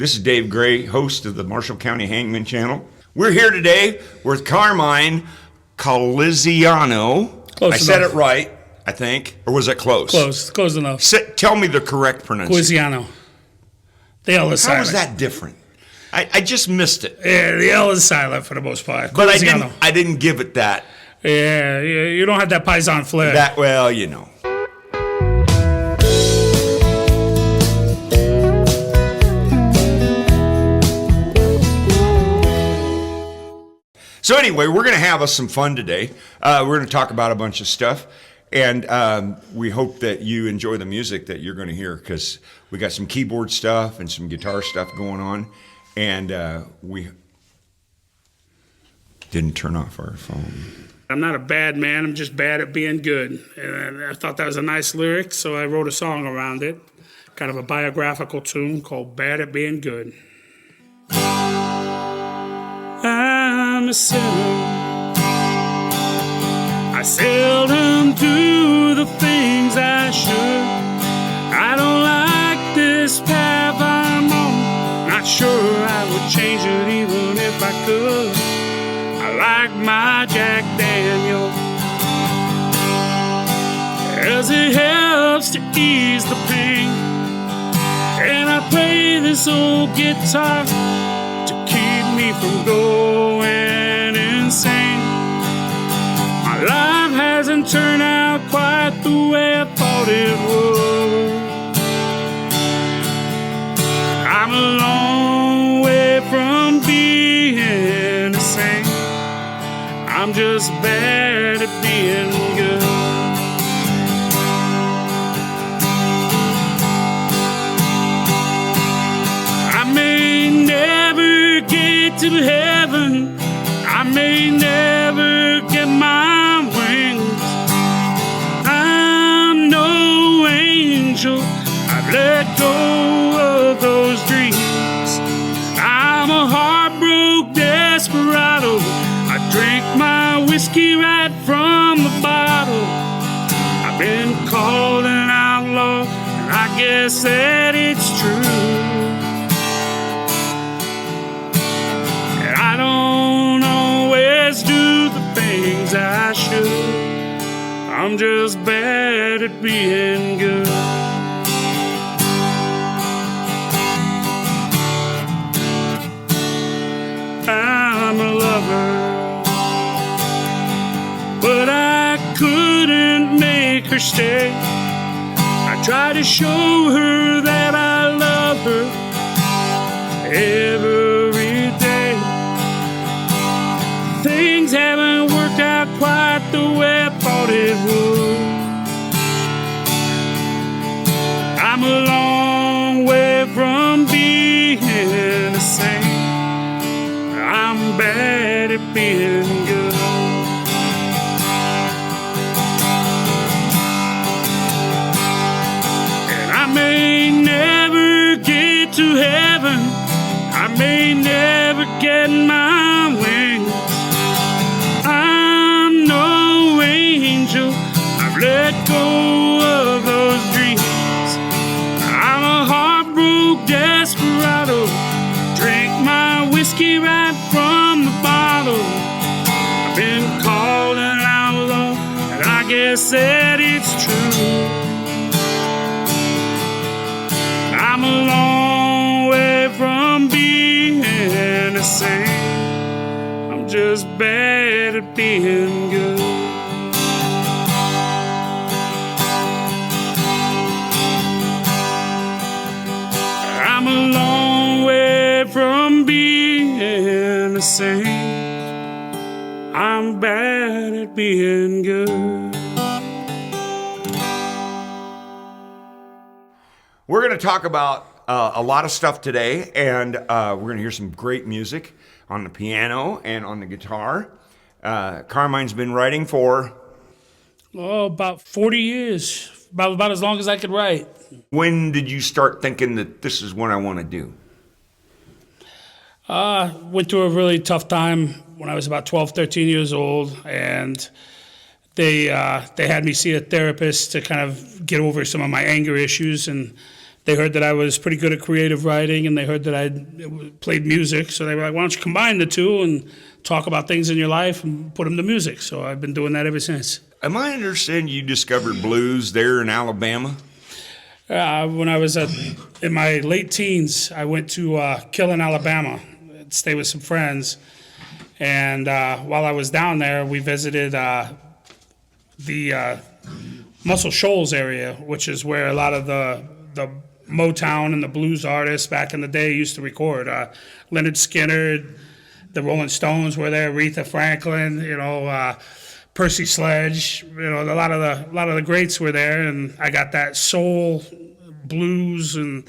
This is Dave Gray, host of the Marshall County Hangman Channel. We're here today with Carmine Colizziano. Close I enough. said it right, I think. Or was it close? Close enough. Tell me the correct pronunciation. Colizziano. The L is silent. How is that different? I just missed it. Yeah, the L is silent for the most part. But Colizziano. I didn't give it that. Yeah, you don't have that Paisan flair. Well, you know. So anyway, we're going to have us some fun today. We're going to talk about a bunch of stuff, and we hope that you enjoy the music that you're going to hear, because we got some keyboard stuff and some guitar stuff going on, and we didn't turn off our phone. I'm not a bad man. I'm just bad at being good. And I thought that was a nice lyric, so I wrote a song around it, kind of a biographical tune called Bad at Being Good. I'm a sinner. I seldom do the things I should. I don't like this path I'm on. Not sure I would change it even if I could. I like my Jack Daniel, as it helps to ease the pain. And I play this old guitar to keep me from going insane. My life hasn't turned out quite the way I thought it would. I'm a long way from being the same. I'm just bad at being good. I may never get to heaven. I may never get my wings. I'm no angel. I've let go of those dreams. I'm a heartbroken desperado. I drink my whiskey right from the bottle. I've been called an outlaw, and I guess that it's true. And I don't always do the things I should. I'm just bad at being good. I'm a lover, but I couldn't make her stay. I tried to show her that I love her every day. Things haven't worked out quite the way I thought it would. I'm a long way from being the same. I'm bad at being good. And I may never get to heaven. I may never get my wings. I'm no angel. I've let go of those dreams. I'm a heartbroken desperado. Drink my whiskey right from the bottle. I've been called an outlaw, and I guess that it's true. I'm a long way from being the same. I'm just bad at being good. I'm a long way from being the same. I'm bad at being good. We're going to talk about a lot of stuff today, and we're going to hear some great music on the piano and on the guitar. Carmine's been writing for... about 40 years. About as long as I could write. When did you start thinking that this is what I want to do? Went through a really tough time when I was about 12, 13 years old, and they had me see a therapist to kind of get over some of my anger issues, and they heard that I was pretty good at creative writing, and they heard that I played music. So they were like, why don't you combine the two and talk about things in your life and put them to music? So I've been doing that ever since. Am I understanding you discovered blues there in Alabama? When I was in my late teens, I went to Killen, Alabama, to stay with some friends. And while I was down there, we visited the Muscle Shoals area, which is where a lot of the Motown and the blues artists back in the day used to record. Leonard Skinner, the Rolling Stones were there, Aretha Franklin, Percy Sledge, a lot of the greats were there, and I got that soul, blues, and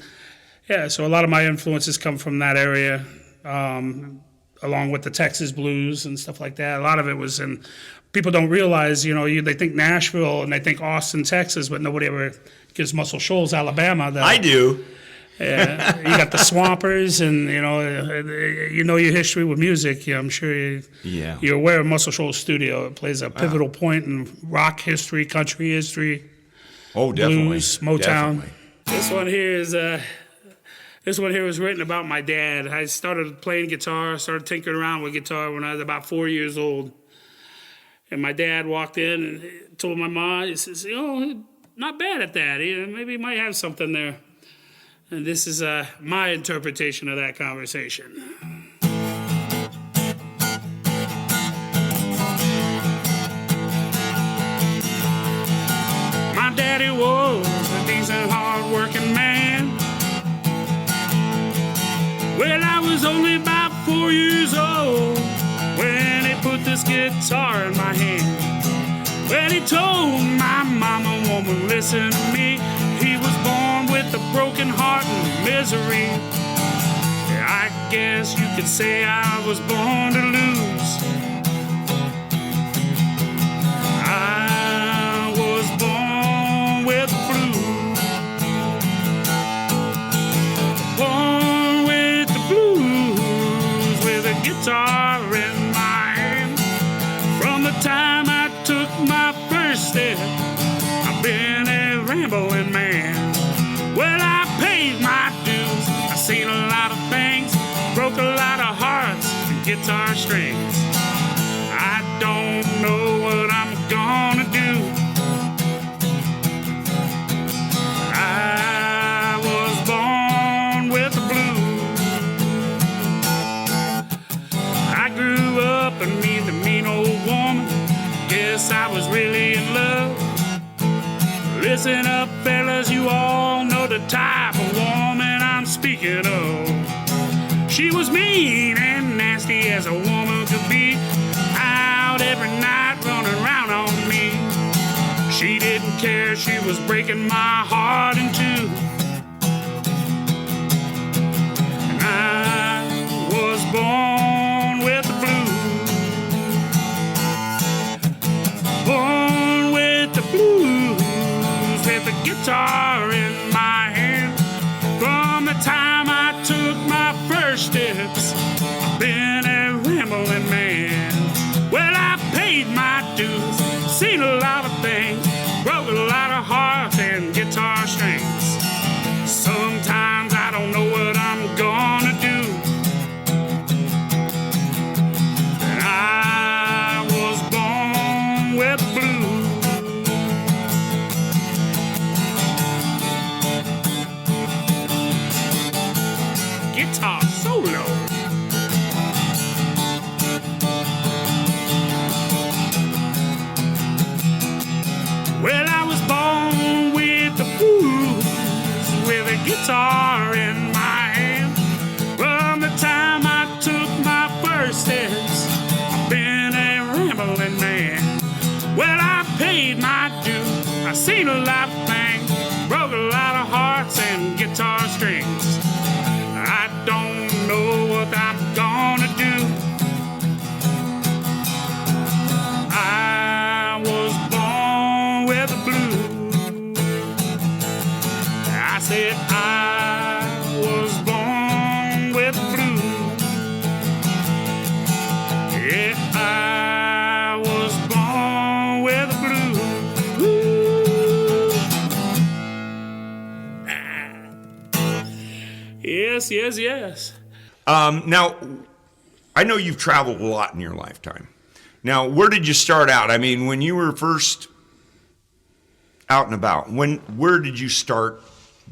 so a lot of my influences come from that area, along with the Texas blues and stuff like that. A lot of it was in. People don't realize, they think Nashville and they think Austin, Texas, but nobody ever gives Muscle Shoals, Alabama. I do. Yeah, you got the Swampers, and your history with music. I'm sure you're aware of Muscle Shoals Studio. It plays a pivotal point in rock history, country history. Oh, definitely. Blues, Motown. Definitely. This one here was written about my dad. I started playing guitar, started tinkering around with guitar when I was about 4 years old. And my dad walked in and told my mom, he says, not bad at that. Maybe he might have something there. And this is my interpretation of that conversation. My daddy was a decent, hard-working man. Well, I was only about 4 years old when he put this guitar in my hand. Well, he told my mama, woman, listen to me. He was born with a broken heart and misery. I guess you could say I was born to lose. I was born with the blues. Born with the blues, with a guitar in my hand. From the time I took my first step, I've been a rambling man. Well, I paid my dues. I've seen a lot of things, broke a lot of hearts and guitar strings. I don't know what I'm gonna do. I was born with the blues. I grew up and meet the mean old woman. Guess I was really in love. Listen up, fellas, you all know the type of woman I'm speaking of. She was mean and nasty as a woman could be, out every night running around on me. She didn't care, she was breaking my heart in two. And I was born with the blues. Born with the blues, with a guitar in my hand. From the time I took my first steps, I've been a rambling man. Well, I paid my dues, seen a lot of things, broke a lot of hearts and guitar strings. Sometimes I don't know what I'm gonna do. And I was born with the blues. Guitar solo. Well, I was born with the blues, with a guitar in my hand. From the time I took my first steps, I've been a rambling man. Well, I paid my dues, I seen a lot of things, broke a lot of hearts and guitar strings. I don't know what I'm gonna do. I was born with the blues. I said I was born with the blues. Yeah, I was born with the blues. Woo. yes. Now, I know you've traveled a lot in your lifetime. Now, where did you start out? I mean, when you were first out and about, where did you start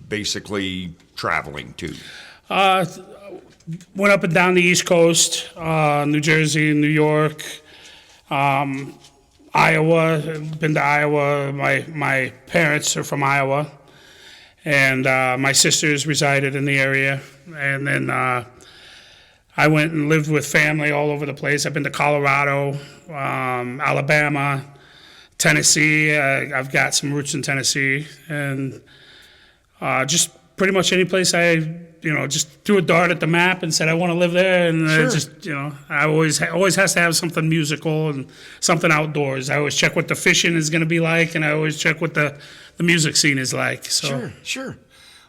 basically traveling to? Went up and down the East Coast, New Jersey, New York, Iowa. Been to Iowa. My parents are from Iowa, and my sisters resided in the area. And then I went and lived with family all over the place. I've been to Colorado, Alabama, Tennessee. I've got some roots in Tennessee, and just pretty much any place just threw a dart at the map and said I want to live there, and I always has to have something musical and something outdoors. I always check what the fishing is going to be like, and I always check what the music scene is like. So Sure.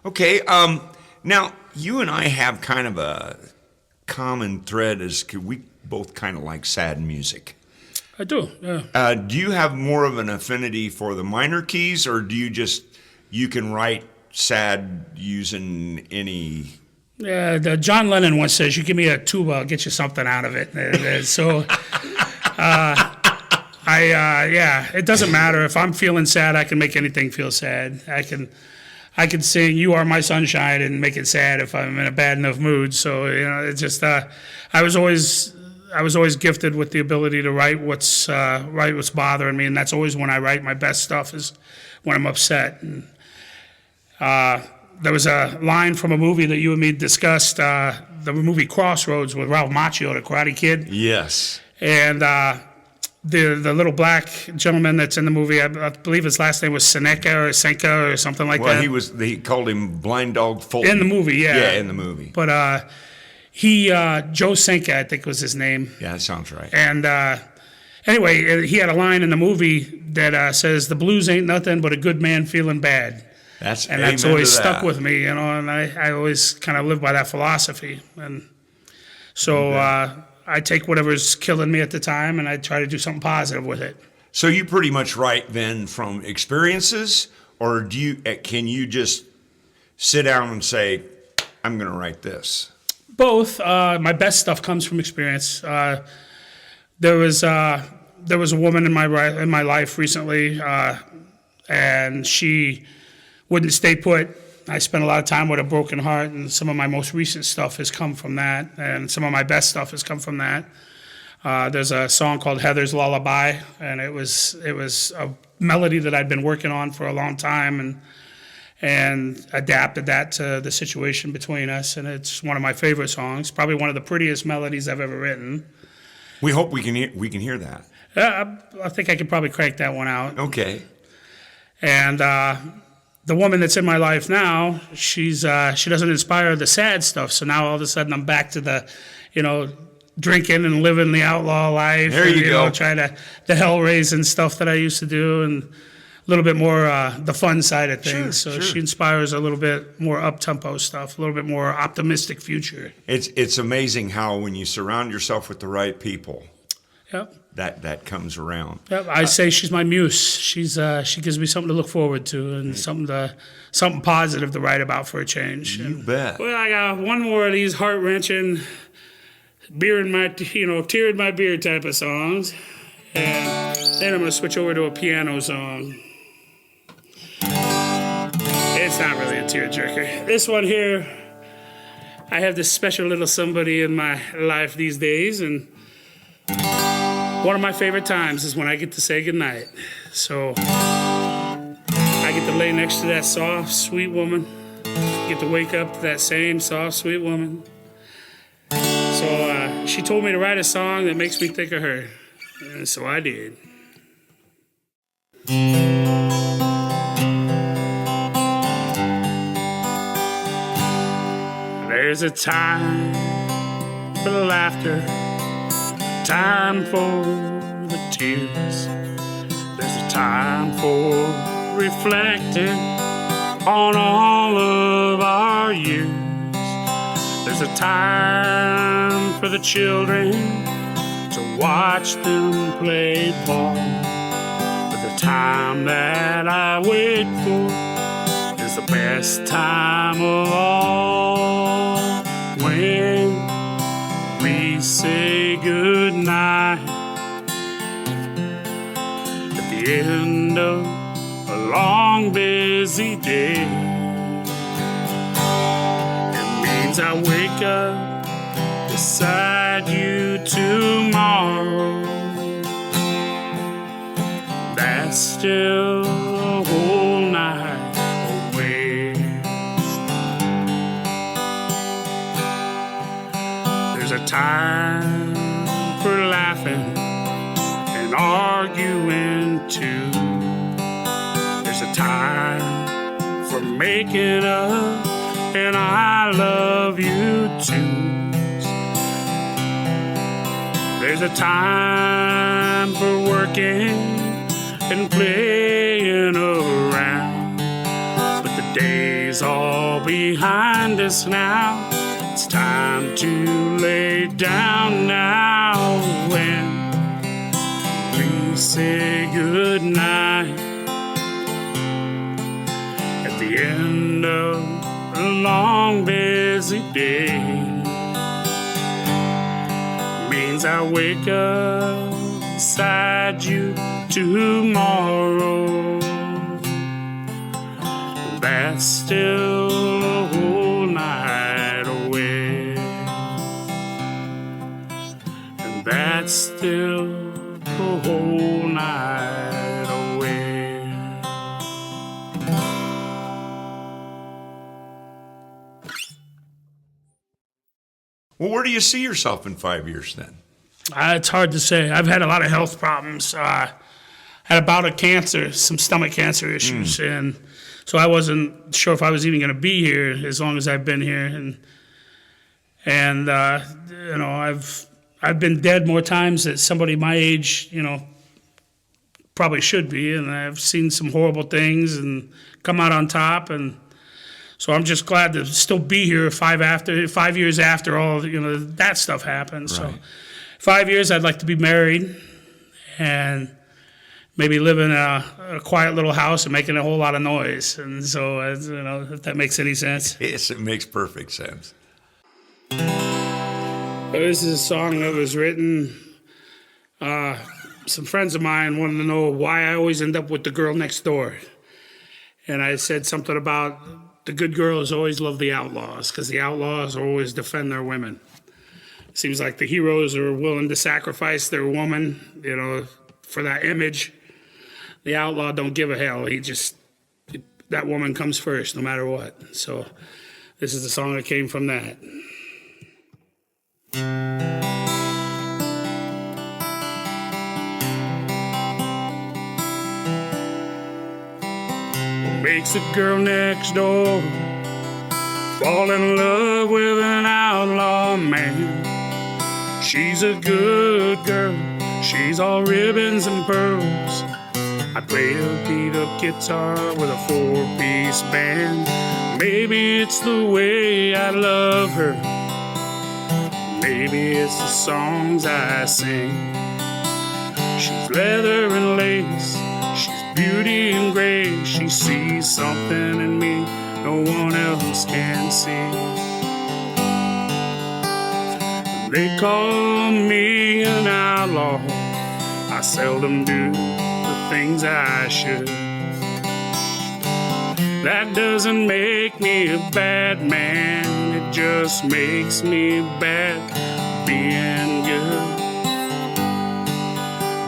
Okay. Now you and I have kind of a common thread, is we both kind of like sad music. I do. Yeah. Do you have more of an affinity for the minor keys, or do you can write sad using any? Yeah, John Lennon once says, "You give me a tuba, I'll get you something out of it." So, it doesn't matter if I'm feeling sad. I can make anything feel sad. I can sing "You Are My Sunshine" and make it sad if I'm in a bad enough mood. So it's just I was always gifted with the ability to write what's bothering me, and that's always when I write my best stuff, is when I'm upset. And there was a line from a movie that you and me discussed, the movie Crossroads with Ralph Macchio, the Karate Kid. Yes. And the little black gentleman that's in the movie, I believe his last name was Senka or something like that. Well, he called him Blind Dog Fulton. In the movie, yeah. Yeah, in the movie. But Joe Senka, I think was his name. Yeah, that sounds right. And anyway, he had a line in the movie that says, "The blues ain't nothing but a good man feeling bad." That's always stuck with me, and I always kind of live by that philosophy. And so I take whatever's killing me at the time, and I try to do something positive with it. So you pretty much write then from experiences, or can you just sit down and say, "I'm going to write this"? Both. My best stuff comes from experience. There was a woman in my life recently, and she wouldn't stay put. I spent a lot of time with a broken heart, and some of my most recent stuff has come from that, and some of my best stuff has come from that. There's a song called Heather's Lullaby, and it was a melody that I'd been working on for a long time, and adapted that to the situation between us, and it's one of my favorite songs, probably one of the prettiest melodies I've ever written. We hope we can hear that. I think I could probably crank that one out. Okay. And the woman that's in my life now, she doesn't inspire the sad stuff. So now all of a sudden I'm back to the, drinking and living the outlaw life. There you go. Try the hell raising stuff that I used to do, and a little bit more the fun side of things. Sure. She inspires a little bit more up-tempo stuff, a little bit more optimistic future. It's amazing how when you surround yourself with the right people, Yep. that comes around. Yep. I say she's my muse. She gives me something to look forward to, and something positive to write about for a change. You bet. Well, I got one more of these heart-wrenching, tear in my beer type of songs, and then I'm gonna switch over to a piano song. It's not really a tearjerker. This one here, I have this special little somebody in my life these days, and one of my favorite times is when I get to say goodnight. So I get to lay next to that soft, sweet woman, get to wake up to that same soft, sweet woman. So she told me to write a song that makes me think of her, and so I did. There's a time for the laughter, time for the tears. There's a time for reflecting on all of our years. There's a time for the children to watch them play ball. But the time that I wait for is the best time of all. we say goodnight at the end of a long, busy day. It means I wake up beside you tomorrow. That's still a whole night away. There's a time for laughing and arguing too. There's a time for making up, and I love you too. There's a time for working and playing around, but the day's all behind us now. It's time to lay down now when we say goodnight at the end of a long, busy day. Means I wake up beside you tomorrow. That's still a whole night away. And that's still a whole night away. Well, where do you see yourself in 5 years then? It's hard to say. I've had a lot of health problems. Had a bout of cancer, some stomach cancer issues, and so I wasn't sure if I was even going to be here as long as I've been here. And you know, I've been dead more times than somebody my age, you know, probably should be, and I've seen some horrible things and come out on top, and so I'm just glad to still be here 5 years after all, you know, that stuff happened. Right. So 5 years, I'd like to be married and maybe live in a quiet little house and making a whole lot of noise. And so, you know, if that makes any sense. Yes, it makes perfect sense. This is a song that was written. Some friends of mine wanted to know why I always end up with the girl next door. And I said something about the good girls always love the outlaws because the outlaws always defend their women. Seems like the heroes are willing to sacrifice their woman, you know, for that image. The outlaw don't give a hell. That woman comes first, no matter what. So this is the song that came from that. What makes the girl next door fall in love with an outlaw man? She's a good girl, she's all ribbons and pearls. I play a beat-up guitar with a four-piece band. Maybe it's the way I love her, maybe it's the songs I sing. She's leather and lace, she's beauty and grace. She sees something in me no one else can see. They call me an outlaw, I seldom do the things I should. That doesn't make me a bad man, it just makes me bad being good.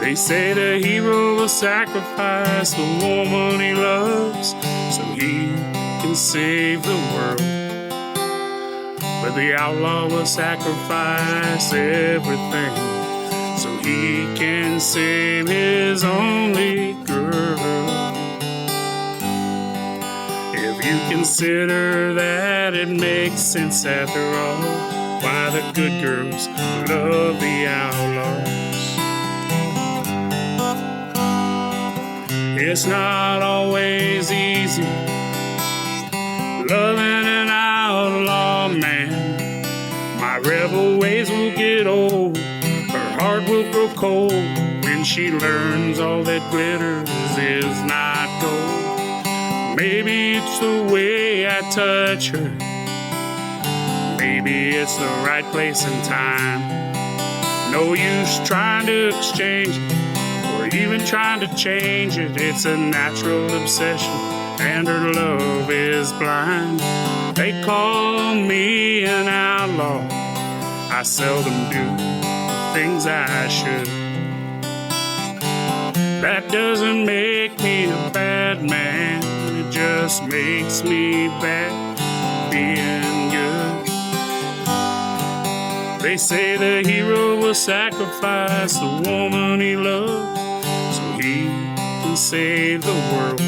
They say the hero will sacrifice the woman he loves so he can save the world. But the outlaw will sacrifice everything so he can save his only girl. If you consider that, it makes sense after all why the good girls love the outlaws. It's not always easy loving an outlaw man. My rebel ways will get old, her heart will grow cold when she learns all that glitters is not gold. Maybe it's the way I touch her, maybe maybe it's the right place and time. No use trying to exchange it, or even trying to change it. It's a natural obsession, and her love is blind. They call me an outlaw. I seldom do things I should. That doesn't make me a bad man. It just makes me bad being good. They say the hero will sacrifice the woman he loves so he can save the world.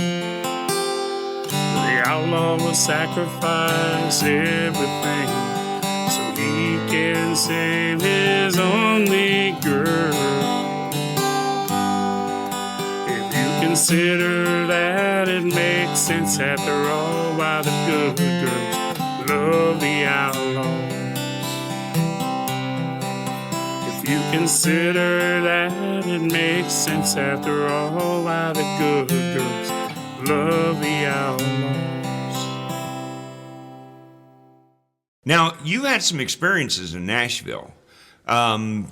The outlaw will sacrifice everything so he can save his only girl. If you consider that it makes sense after all, why the good girls love the outlaws. If you consider that it makes sense after all, why the good girls love the outlaws. Now, you had some experiences in Nashville. Can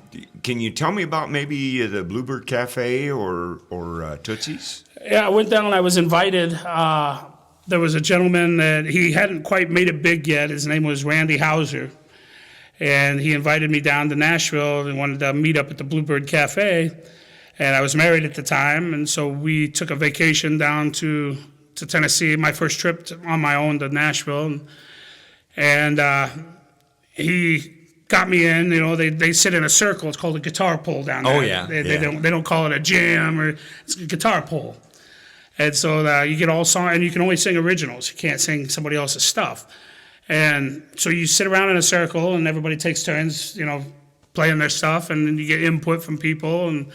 you tell me about maybe the Bluebird Cafe or Tootsie's? Yeah, I went down and I was invited. There was a gentleman that he hadn't quite made it big yet. His name was Randy Hauser. And he invited me down to Nashville and wanted to meet up at the Bluebird Cafe. And I was married at the time, and so we took a vacation down to Tennessee, my first trip on my own to Nashville. And he got me in. You know, they sit in a circle. It's called a guitar pull down there. Oh, yeah. They don't call it a jam, or it's a guitar pull. And so you get all songs, and you can only sing originals. You can't sing somebody else's stuff. And so you sit around in a circle, and everybody takes turns, you know, playing their stuff, and then you get input from people, and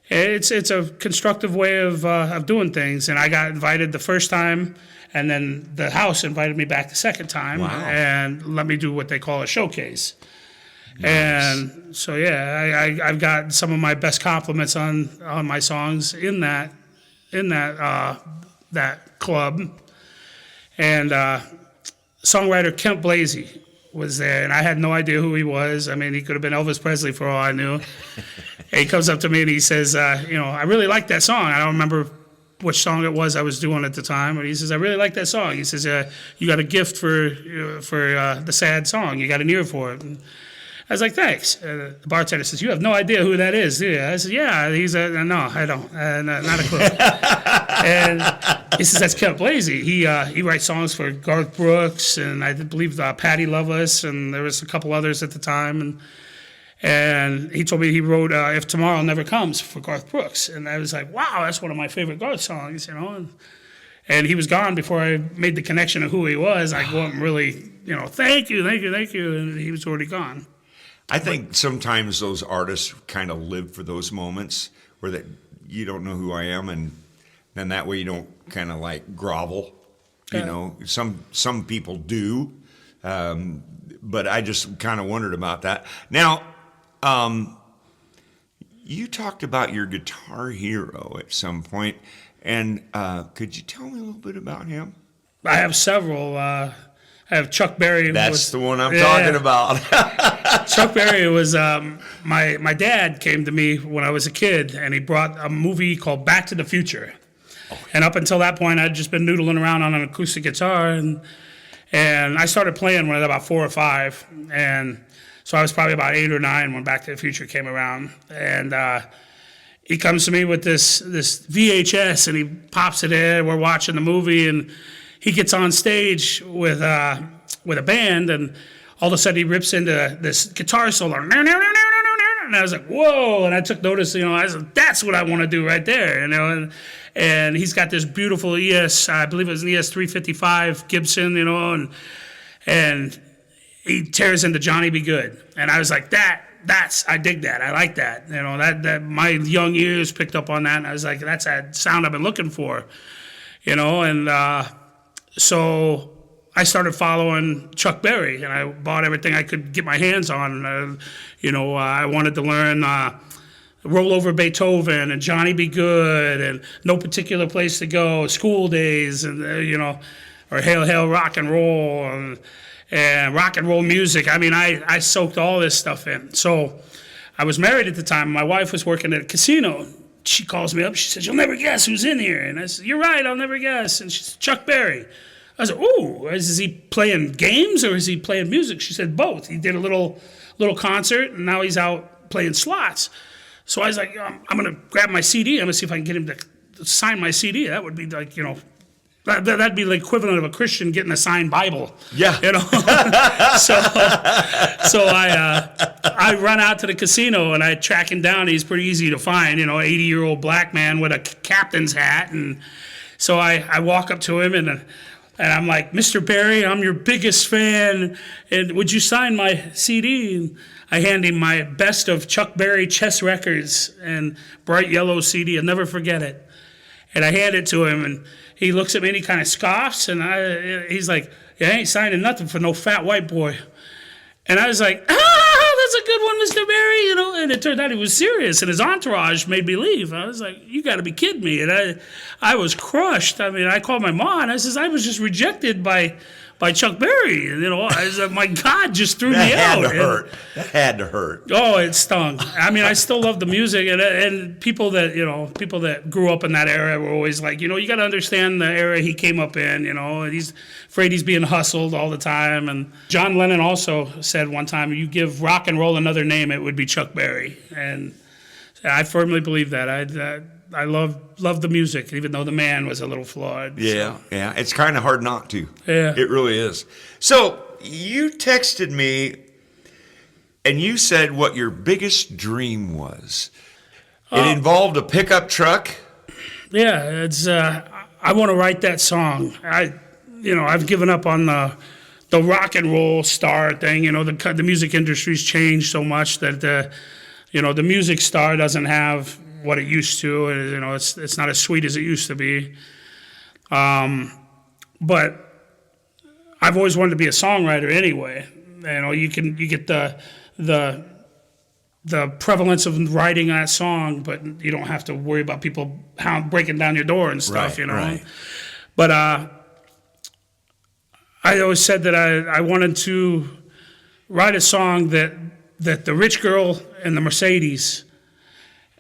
it's a constructive way of doing things. And I got invited the first time, and then the house invited me back the second time. Wow. And let me do what they call a showcase. Nice. And so I've got some of my best compliments on my songs in that club. And songwriter Kent Blasey was there, and I had no idea who he was. I mean, he could have been Elvis Presley for all I knew. And he comes up to me and he says, I really like that song. I don't remember which song it was I was doing at the time, but he says, I really like that song. He says, you got a gift for the sad song. You got an ear for it. And I was like, thanks. The bartender says, you have no idea who that is, do you? I said, yeah. No, I don't. Not a clue. And he says, that's Kent Blasey. He writes songs for Garth Brooks, and I believe Patty Loveless, and there was a couple others at the time. And he told me he wrote If Tomorrow Never Comes for Garth Brooks. And I was like, wow, that's one of my favorite Garth songs, you know. And he was gone before I made the connection of who he was. I wasn't really, thank you. And he was already gone. I think sometimes those artists kind of live for those moments where that you don't know who I am, and then that way you don't kind of like grovel. You know, some people do, but I just kind of wondered about that. Now, you talked about your guitar hero at some point, and could you tell me a little bit about him? I have several. I have Chuck Berry. That's the one I'm talking about. Chuck Berry was my dad came to me when I was a kid, and he brought a movie called Back to the Future. Oh. And up until that point, I'd just been noodling around on an acoustic guitar, and I started playing when I was about 4 or 5, and so I was probably about 8 or 9 when Back to the Future came around. And he comes to me with this VHS, and he pops it in. We're watching the movie, and he gets on stage with a band, and all of a sudden he rips into this guitar solo. And I was like, whoa. And I took notice, I was like, that's what I want to do right there, And he's got this beautiful I believe it was an ES 355 Gibson, and he tears into Johnny Be Good. And I was like, I dig that. I like that. That my young ears picked up on that. And I was like, that's that sound I've been looking for, so I started following Chuck Berry, and I bought everything I could get my hands on. I wanted to learn Roll Over Beethoven and Johnny Be Good and No Particular Place to Go, School Days, and or Hail Hail Rock and Roll, and rock and roll music. I mean, I soaked all this stuff in. So I was married at the time. My wife was working at a casino. She calls me up. She says, "You'll never guess who's in here." And I said, "You're right, I'll never guess." And she said, "Chuck Berry." I said, "Ooh, is he playing games or is he playing music?" She said, "Both. He did a little concert, and now he's out playing slots." So I was like, I'm going to grab my CD. I'm going to see if I can get him to sign my CD. That would be like, that'd be the equivalent of a Christian getting a signed Bible. Yeah. So I run out to the casino and I track him down. He's pretty easy to find, 80-year-old black man with a captain's hat. And so I walk up to him and I'm like, "Mr. Berry, I'm your biggest fan, and would you sign my CD?" And I hand him my best of Chuck Berry chess records and bright yellow CD. I'll never forget it. And I hand it to him, and he looks at me and he kind of scoffs, and he's like, "Yeah, I ain't signing nothing for no fat white boy." And I was like, "That's a good one, Mr. Berry," and it turned out he was serious, and his entourage made me leave. I was like, "You got to be kidding me." And I was crushed. I mean, I called my mom, and I says, "I was just rejected by Chuck Berry." I was like, "My God, just threw me out." That had to hurt. Oh, it stung. I mean, I still love the music, and people that grew up in that era were always like, you got to understand the era he came up in. He's afraid he's being hustled all the time. And John Lennon also said one time, "You give rock and roll another name, it would be Chuck Berry." And I firmly believe that. I love the music, even though the man was a little flawed. Yeah, so. yeah. It's kind of hard not to. Yeah. It really is. So you texted me, and you said what your biggest dream was. It involved a pickup truck. Yeah, it's. I want to write that song. I've given up on the rock and roll star thing. The music industry's changed so much that the music star doesn't have what it used to. It's not as sweet as it used to be. But I've always wanted to be a songwriter anyway. You get the prevalence of writing that song, but you don't have to worry about people breaking down your door and stuff. Right. But I always said that I wanted to write a song that the rich girl and the Mercedes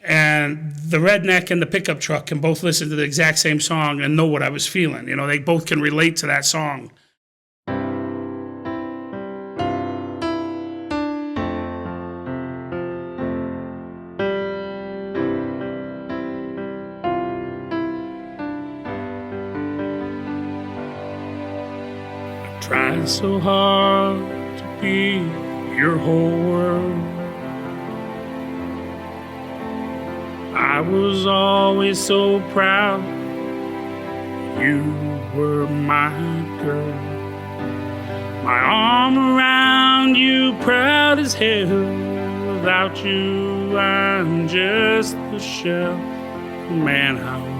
and the redneck and the pickup truck can both listen to the exact same song and know what I was feeling. They both can relate to that song. I tried so hard to be your whole world. I was always so proud you were my girl. My arm around you, proud as hell. Without you, I'm just the shell of the man I was.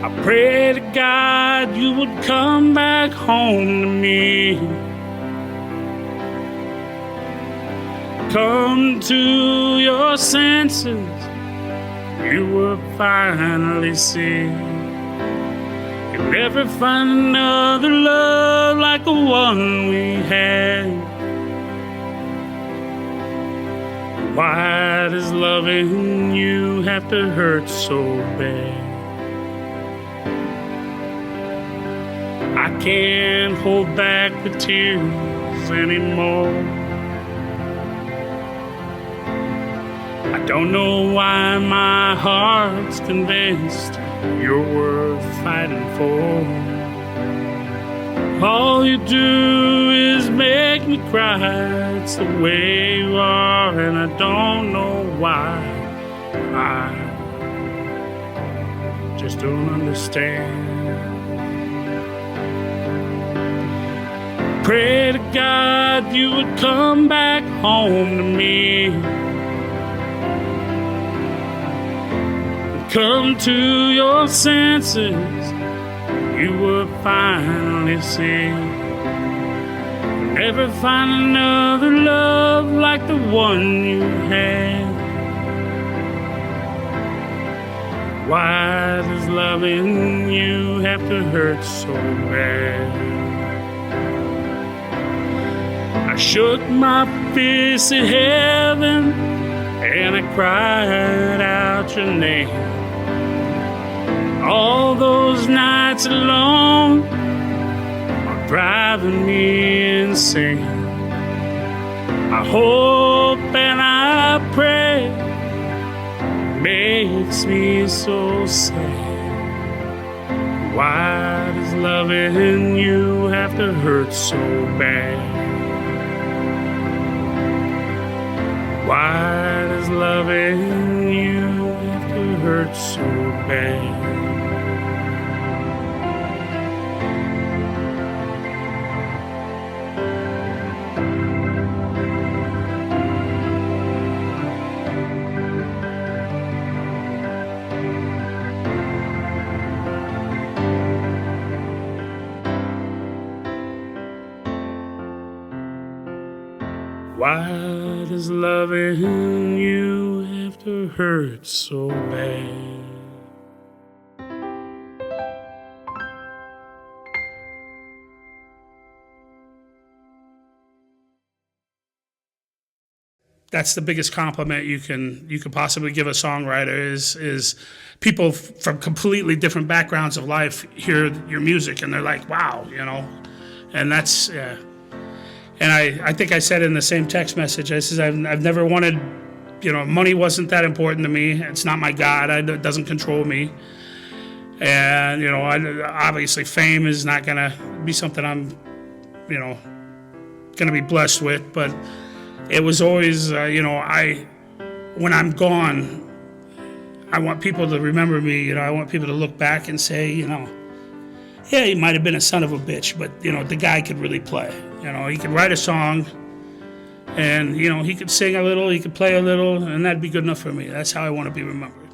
I pray to God you would come back home to me. Come to your senses, you will finally see. You'll never find another love like the one we had. Why does loving you have to hurt so bad? I can't hold back the tears anymore. I don't know why my heart's convinced you're worth fighting for. All you do is make me cry. It's the way you are, and I don't know why. I just don't understand. Pray to God you would come back home to me. Come to your senses, you will finally see. Never find another love like the one you had. Why does loving you have to hurt so bad? I shook my fist at heaven and I cried out your name. All those nights alone are driving me insane. I hope and I pray, makes me so sad. Why does loving you have to hurt so bad? Why does loving you have to hurt so bad? Why does loving you have to hurt so bad? That's the biggest compliment you could possibly give a songwriter is people from completely different backgrounds of life hear your music and they're like, wow, you know, and that's. And I think I said in the same text message, I said, I've never wanted, you know, money wasn't that important to me. It's not my God. It doesn't control me. And, you know, obviously fame is not going to be something I'm, you know, going to be blessed with. But it was always, you know, when I'm gone, I want people to remember me. You know, I want people to look back and say, you know, yeah, he might have been a son of a bitch, but, you know, the guy could really play. You know, he could write a song, and, you know, he could sing a little, he could play a little, and that'd be good enough for me. That's how I want to be remembered.